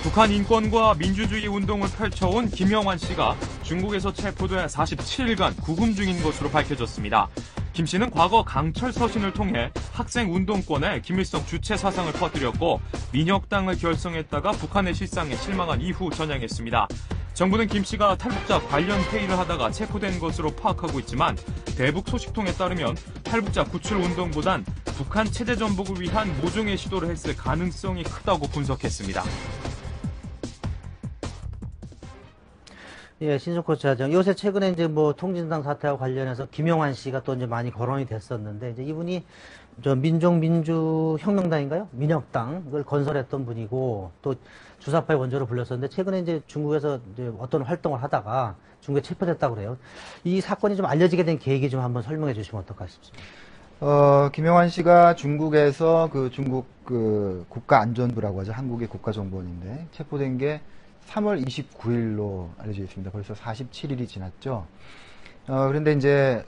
북한 인권과 민주주의 운동을 펼쳐온 김영환 씨가 중국에서 체포돼 47일간 구금 중인 것으로 밝혀졌습니다. 김 씨는 과거 강철 서신을 통해 학생 운동권에 김일성 주체 사상을 퍼뜨렸고 민혁당을 결성했다가 북한의 실상에 실망한 이후 전향했습니다. 정부는 김 씨가 탈북자 관련 회의를 하다가 체포된 것으로 파악하고 있지만 대북 소식통에 따르면 탈북자 구출 운동보단 북한 체제 전복을 위한 모종의 시도를 했을 가능성이 크다고 분석했습니다. 예, 신석호 차장. 요새 최근에 이제 뭐 통진당 사태와 관련해서 김영환 씨가 또 이제 많이 거론이 됐었는데, 이제 이분이 저 민족민주혁명당인가요? 민혁당을 건설했던 분이고, 또 주사파의 원조로 불렸었는데, 최근에 이제 중국에서 이제 어떤 활동을 하다가 중국에 체포됐다고 그래요. 이 사건이 좀 알려지게 된 계기 좀 한번 설명해 주시면 어떨까 싶습니다. 김영환 씨가 중국에서 중국 국가안전부라고 하죠. 한국의 국가정보원인데, 체포된 게 3월 29일로 알려져 있습니다. 벌써 47일이 지났죠. 그런데 이제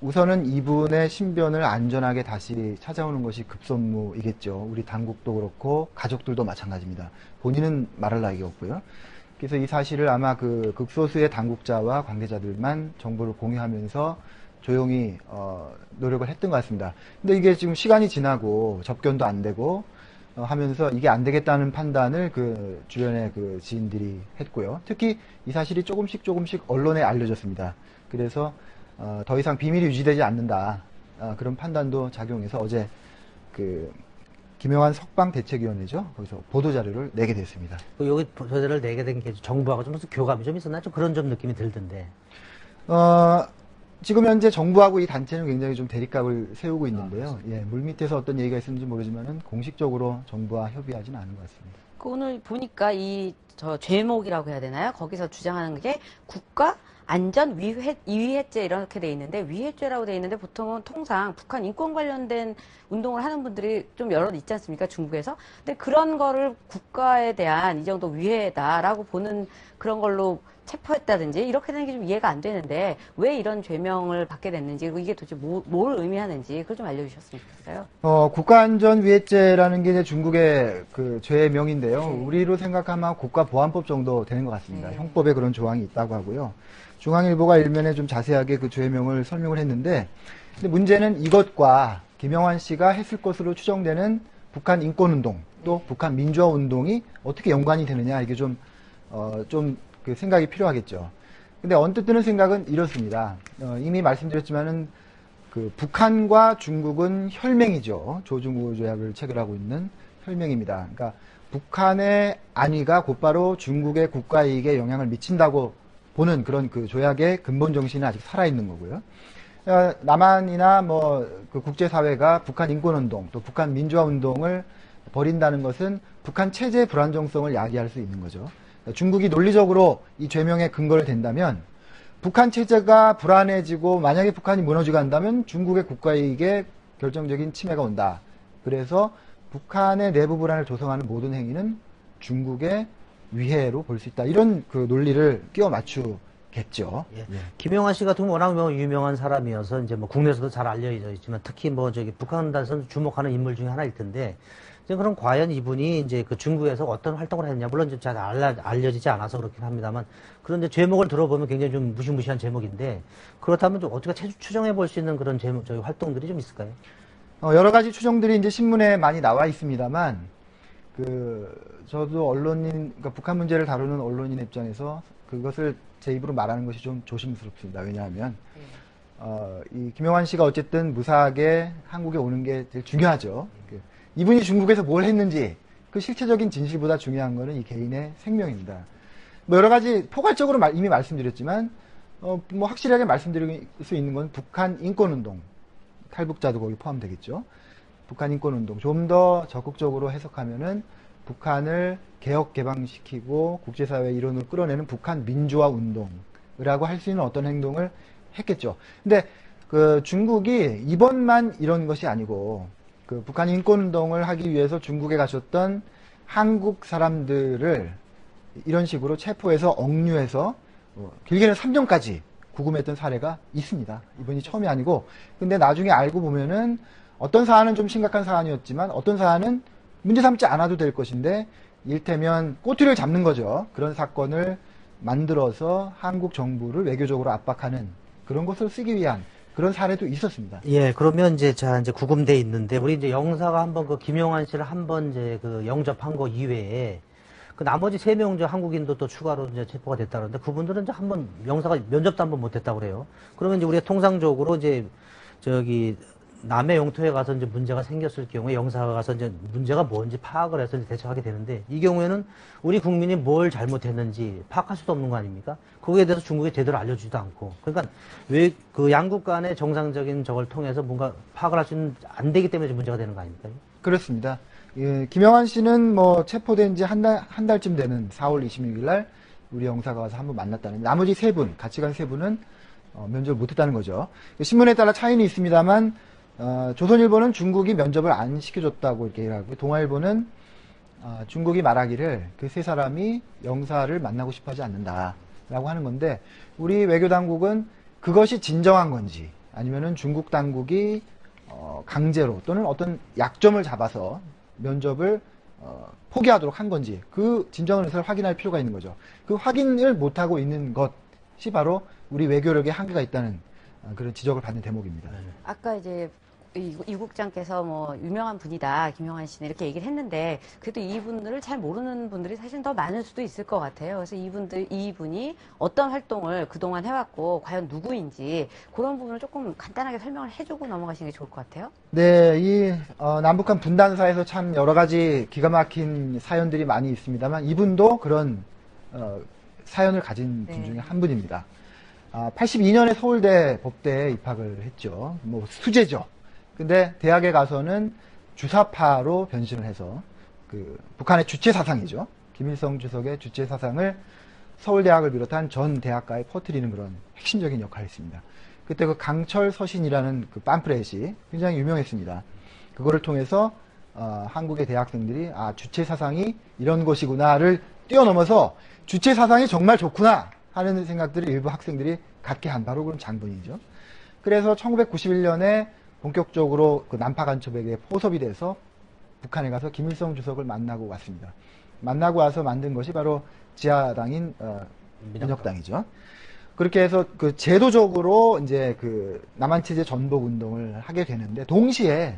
우선은 이분의 신변을 안전하게 다시 찾아오는 것이 급선무이겠죠. 우리 당국도 그렇고 가족들도 마찬가지입니다. 본인은 말할 나위가 없고요. 그래서 이 사실을 아마 극소수의 당국자와 관계자들만 정보를 공유하면서 조용히 노력을 했던 것 같습니다. 근데 이게 지금 시간이 지나고 접견도 안 되고 하면서 이게 안 되겠다는 판단을 주변의 지인들이 했고요. 특히 이 사실이 조금씩 언론에 알려졌습니다. 그래서 더 이상 비밀이 유지되지 않는다. 그런 판단도 작용해서 어제 김영환 석방대책위원회죠. 거기서 보도자료를 내게 됐습니다. 여기 보도자료를 내게 된 게 정부하고 좀 무슨 교감이 좀 있었나? 좀 그런 좀 느낌이 들던데. 지금 현재 정부하고 이 단체는 굉장히 좀 대립각을 세우고 있는데요. 예, 물밑에서 어떤 얘기가 있었는지 모르지만은 공식적으로 정부와 협의하지는 않은 것 같습니다. 오늘 보니까 저 죄목이라고 해야 되나요? 거기서 주장하는 게 국가 안전 위해죄 이렇게 돼 있는데, 위해죄라고 돼 있는데 보통은 통상 북한 인권 관련된 운동을 하는 분들이 좀 여럿 있지 않습니까? 중국에서. 근데 그런 거를 국가에 대한 이 정도 위해다라고 보는 그런 걸로 체포했다든지 이렇게 되는 게 좀 이해가 안 되는데, 왜 이런 죄명을 받게 됐는지, 그리고 이게 도대체 뭘 의미하는지 그걸 좀 알려주셨으면 좋겠어요. 국가안전위해죄라는 게 이제 중국의 죄명인데요. 우리로 생각하면 국가보안법 정도 되는 것 같습니다. 형법에 그런 조항이 있다고 하고요. 중앙일보가 일면에 좀 자세하게 죄명을 설명을 했는데, 근데 문제는 이것과 김영환 씨가 했을 것으로 추정되는 북한 인권운동, 또 북한 민주화운동이 어떻게 연관이 되느냐, 이게 좀 생각이 필요하겠죠. 근데 언뜻 드는 생각은 이렇습니다. 이미 말씀드렸지만은 북한과 중국은 혈맹이죠. 조중우 조약을 체결하고 있는 혈맹입니다. 그러니까 북한의 안위가 곧바로 중국의 국가이익에 영향을 미친다고 보는 그런 조약의 근본 정신이 아직 살아있는 거고요. 남한이나 국제사회가 북한 인권운동, 또 북한 민주화운동을 벌인다는 것은 북한 체제의 불안정성을 야기할 수 있는 거죠. 중국이 논리적으로 이 죄명에 근거를 댄다면 북한 체제가 불안해지고 만약에 북한이 무너지고 한다면 중국의 국가이익에 결정적인 침해가 온다. 그래서 북한의 내부 불안을 조성하는 모든 행위는 중국의 위해로 볼 수 있다. 이런 논리를 끼워 맞추겠죠. 예. 예. 김영환 씨 같은 워낙 유명한 사람이어서 이제 국내에서도 잘 알려져 있지만 특히 북한에서 주목하는 인물 중에 하나일 텐데, 그럼 과연 이분이 이제 중국에서 어떤 활동을 했냐, 물론 좀 잘 알려지지 않아서 그렇긴 합니다만, 그런데 제목을 들어보면 굉장히 좀 무시무시한 제목인데, 그렇다면 좀 어떻게 추정해 볼 수 있는 그런 활동들이 좀 있을까요? 여러 가지 추정들이 이제 신문에 많이 나와 있습니다만, 저도 그러니까 북한 문제를 다루는 언론인 입장에서 그것을 제 입으로 말하는 것이 좀 조심스럽습니다. 왜냐하면, 이 김영환 씨가 어쨌든 무사하게 한국에 오는 게 제일 중요하죠. 이분이 중국에서 뭘 했는지 그 실체적인 진실보다 중요한 거는 이 개인의 생명입니다. 여러 가지 포괄적으로 이미 말씀드렸지만 확실하게 말씀드릴 수 있는 건 북한 인권운동, 탈북자도 거기 포함되겠죠. 북한 인권운동 좀 더 적극적으로 해석하면은 북한을 개혁 개방시키고 국제사회 일원으로 끌어내는 북한 민주화 운동이라고 할 수 있는 어떤 행동을 했겠죠. 근데 중국이 이번만 이런 것이 아니고 북한 인권운동을 하기 위해서 중국에 가셨던 한국 사람들을 이런 식으로 체포해서 억류해서 길게는 3년까지 구금했던 사례가 있습니다. 이번이 처음이 아니고, 근데 나중에 알고 보면은 어떤 사안은 좀 심각한 사안이었지만 어떤 사안은 문제 삼지 않아도 될 것인데 일테면 꼬투리를 잡는 거죠. 그런 사건을 만들어서 한국 정부를 외교적으로 압박하는 그런 것을 쓰기 위한 그런 사례도 있었습니다. 예, 그러면 이제 구금돼 있는데 우리 이제 영사가 한번 그 김용환 씨를 한번 이제 그 영접한 거 이외에 그 나머지 3명 한국인도 또 추가로 이제 체포가 됐다 그러는데 그분들은 이제 한번 영사가 면접도 한번 못 했다고 그래요. 그러면 이제 우리가 통상적으로 이제 남의 영토에 가서 이제 문제가 생겼을 경우에 영사가 가서 이제 문제가 뭔지 파악을 해서 이제 대처하게 되는데 이 경우에는 우리 국민이 뭘 잘못했는지 파악할 수도 없는 거 아닙니까? 거기에 대해서 중국이 제대로 알려주지도 않고. 그러니까 왜 그 양국 간의 정상적인 저걸 통해서 뭔가 파악을 할 수 있는 안 되기 때문에 문제가 되는 거 아닙니까? 그렇습니다. 예, 김영환 씨는 뭐 체포된 지 한 달쯤 되는 4월 26일 날 우리 영사가 와서 한번 만났다는, 나머지 3분, 같이 간 3분은 면접을 못했다는 거죠. 신문에 따라 차이는 있습니다만 조선일보는 중국이 면접을 안 시켜줬다고 이렇게 하고, 동아일보는 중국이 말하기를 그 3사람이 영사를 만나고 싶어 하지 않는다라고 하는 건데, 우리 외교당국은 그것이 진정한 건지 아니면은 중국 당국이 강제로 또는 어떤 약점을 잡아서 면접을 포기하도록 한 건지 그 진정한 의사를 확인할 필요가 있는 거죠. 그 확인을 못하고 있는 것이 바로 우리 외교력에 한계가 있다는 그런 지적을 받는 대목입니다. 아까 이제 이 국장께서 뭐 유명한 분이다, 김용환 씨는 이렇게 얘기를 했는데 그래도 이분들을 잘 모르는 분들이 사실 더 많을 수도 있을 것 같아요. 그래서 이분이 어떤 활동을 그동안 해왔고 과연 누구인지 그런 부분을 조금 간단하게 설명을 해주고 넘어가시는 게 좋을 것 같아요. 네, 이 남북한 분단사에서 참 여러 가지 기가 막힌 사연들이 많이 있습니다만 이분도 그런 사연을 가진 분 중에 한 분입니다. 82년에 서울대 법대에 입학을 했죠. 뭐 수재죠. 근데 대학에 가서는 주사파로 변신을 해서 그 북한의 주체 사상이죠. 김일성 주석의 주체 사상을 서울대학을 비롯한 전 대학가에 퍼뜨리는 그런 핵심적인 역할을 했습니다. 그때 그 강철 서신이라는 그 팜프렛이 굉장히 유명했습니다. 그거를 통해서 한국의 대학생들이 주체 사상이 이런 것이구나를 뛰어넘어서 주체 사상이 정말 좋구나 하는 생각들을 일부 학생들이 갖게 한 바로 그런 장본이죠. 그래서 1991년에 본격적으로 그 난파 간첩에게 포섭이 돼서 북한에 가서 김일성 주석을 만나고 왔습니다. 만나고 와서 만든 것이 바로 지하당인 민혁당이죠. 그렇게 해서 그 제도적으로 이제 그 남한 체제 전복 운동을 하게 되는데, 동시에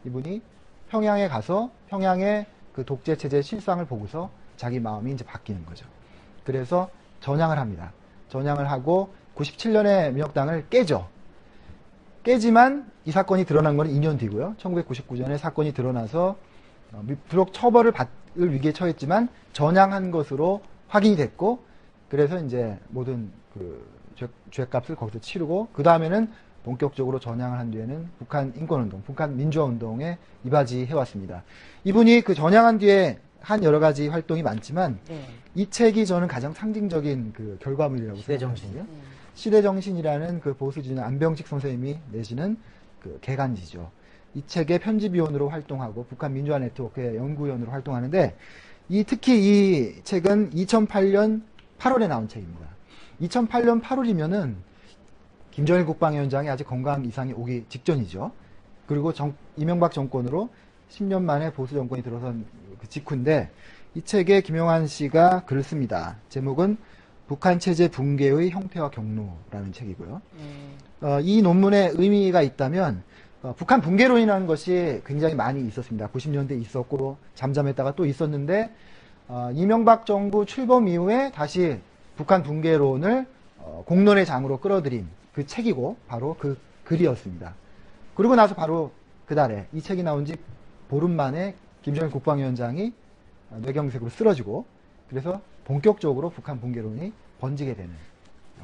이분이 평양에 가서 평양의 그 독재 체제의 실상을 보고서 자기 마음이 이제 바뀌는 거죠. 그래서 전향을 합니다. 전향을 하고 97년에 민혁당을 깨죠. 깨지만 이 사건이 드러난 건 2년 뒤고요. 1999년에 사건이 드러나서 비록 처벌을 받을 위기에 처했지만 전향한 것으로 확인이 됐고, 그래서 이제 모든 그 죄값을 거기서 치르고, 그 다음에는 본격적으로 전향을 한 뒤에는 북한 인권운동, 북한 민주화운동에 이바지 해왔습니다. 이분이 그 전향한 뒤에 한 여러 가지 활동이 많지만 이 책이 저는 가장 상징적인 그 결과물이라고 생각합니다. 시대정신이라는 그 보수주의 안병직 선생님이 내시는 그 개간지죠. 이 책의 편집위원으로 활동하고 북한 민주화 네트워크의 연구위원으로 활동하는데, 특히 이 책은 2008년 8월에 나온 책입니다. 2008년 8월이면은 김정일 국방위원장이 아직 건강 이상이 오기 직전이죠. 그리고 이명박 정권으로 10년 만에 보수 정권이 들어선 그 직후인데, 이 책에 김용환 씨가 글을 씁니다. 제목은 북한 체제 붕괴의 형태와 경로라는 책이고요. 이 논문에 의미가 있다면 북한 붕괴론이라는 것이 굉장히 많이 있었습니다. 90년대 있었고 잠잠했다가 또 있었는데 이명박 정부 출범 이후에 다시 북한 붕괴론을 공론의 장으로 끌어들인 그 책이고 바로 그 글이었습니다. 그리고 나서 바로 그달에 이 책이 나온 지 보름 만에 김정일 국방위원장이 뇌경색으로 쓰러지고, 그래서 본격적으로 북한 붕괴론이 번지게 되는.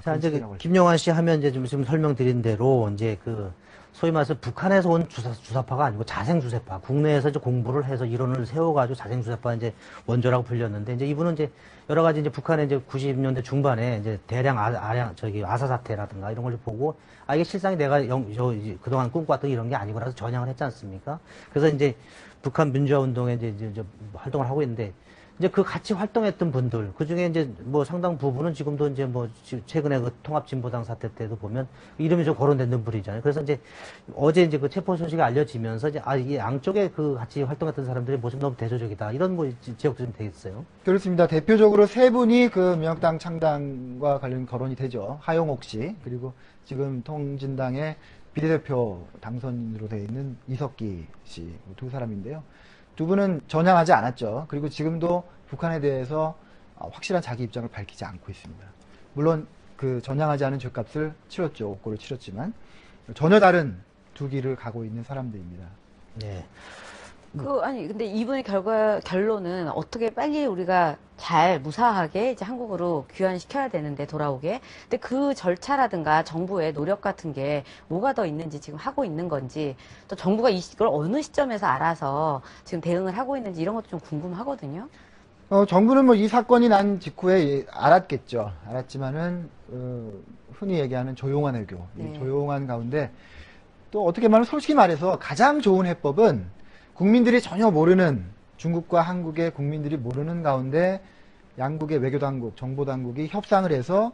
자, 이제 김용환 씨 하면 이제 좀 설명드린 대로 이제 그 소위 말해서 북한에서 온 주사파가 아니고 자생주사파, 국내에서 이제 공부를 해서 이론을 세워가지고 자생주사파 이제 원조라고 불렸는데, 이제 이분은 이제 여러 가지 이제 북한의 이제 90년대 중반에 이제 대량 아사 사태라든가 이런 걸 보고 이게 실상이 내가 그동안 꿈꿔왔던 이런 게 아니고라서 전향을 했지 않습니까? 그래서 이제 북한 민주화 운동에 이제 활동을 하고 있는데, 이제 그 같이 활동했던 분들, 그 중에 이제 뭐 상당 부분은 지금도 이제 뭐 최근에 그 통합진보당 사태 때도 보면 이름이 좀 거론된 분이잖아요. 그래서 이제 어제 이제 그 체포 소식이 알려지면서 이제 이게 양쪽에 그 같이 활동했던 사람들의 모습 너무 대조적이다. 이런 뭐 지적도 좀 되겠어요. 그렇습니다. 대표적으로 세 분이 그 민혁당 창당과 관련 거론이 되죠. 하용옥 씨, 그리고 지금 통진당의 비례대표 당선인으로 되어 있는 이석기 씨 두 사람인데요. 두 분은 전향하지 않았죠. 그리고 지금도 북한에 대해서 확실한 자기 입장을 밝히지 않고 있습니다. 물론 그 전향하지 않은 죗값을 치렀죠. 옥고를 치렀지만 전혀 다른 두 길을 가고 있는 사람들입니다. 네. 아니, 근데 이분의 결론은 어떻게 빨리 우리가 잘 무사하게 이제 한국으로 귀환시켜야 되는데, 돌아오게. 근데 그 절차라든가 정부의 노력 같은 게 뭐가 더 있는지 지금 하고 있는 건지, 또 정부가 이걸 어느 시점에서 알아서 지금 대응을 하고 있는지 이런 것도 좀 궁금하거든요. 정부는 뭐 이 사건이 난 직후에 알았겠죠. 알았지만은, 흔히 얘기하는 조용한 외교. 이 조용한 가운데 또 어떻게 말하면 솔직히 말해서 가장 좋은 해법은 국민들이 전혀 모르는, 중국과 한국의 국민들이 모르는 가운데 양국의 외교당국, 정보당국이 협상을 해서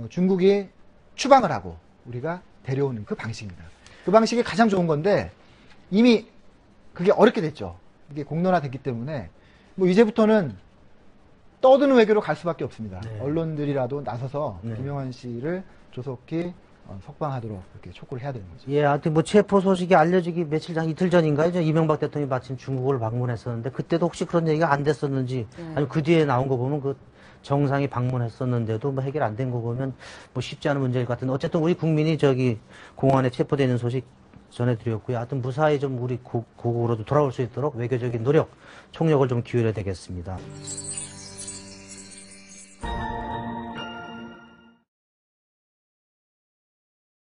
중국이 추방을 하고 우리가 데려오는 그 방식입니다. 그 방식이 가장 좋은 건데 이미 그게 어렵게 됐죠. 이게 공론화됐기 때문에 뭐 이제부터는 떠드는 외교로 갈 수밖에 없습니다. 네. 언론들이라도 나서서 네. 김영환 씨를 조속히 석방하도록 이렇게 촉구를 해야 되는 거죠. 예, 하여튼 뭐 체포 소식이 알려지기 이틀 전인가요? 이명박 대통령이 마침 중국을 방문했었는데 그때도 혹시 그런 얘기가 안 됐었는지, 아니면 그 뒤에 나온 거 보면 그 정상이 방문했었는데도 뭐 해결 안 된 거 보면 뭐 쉽지 않은 문제일 것 같은데, 어쨌든 우리 국민이 공안에 체포되는 소식 전해드렸고요. 하여튼 무사히 좀 우리 고국으로도 돌아올 수 있도록 외교적인 노력, 총력을 좀 기울여야 되겠습니다.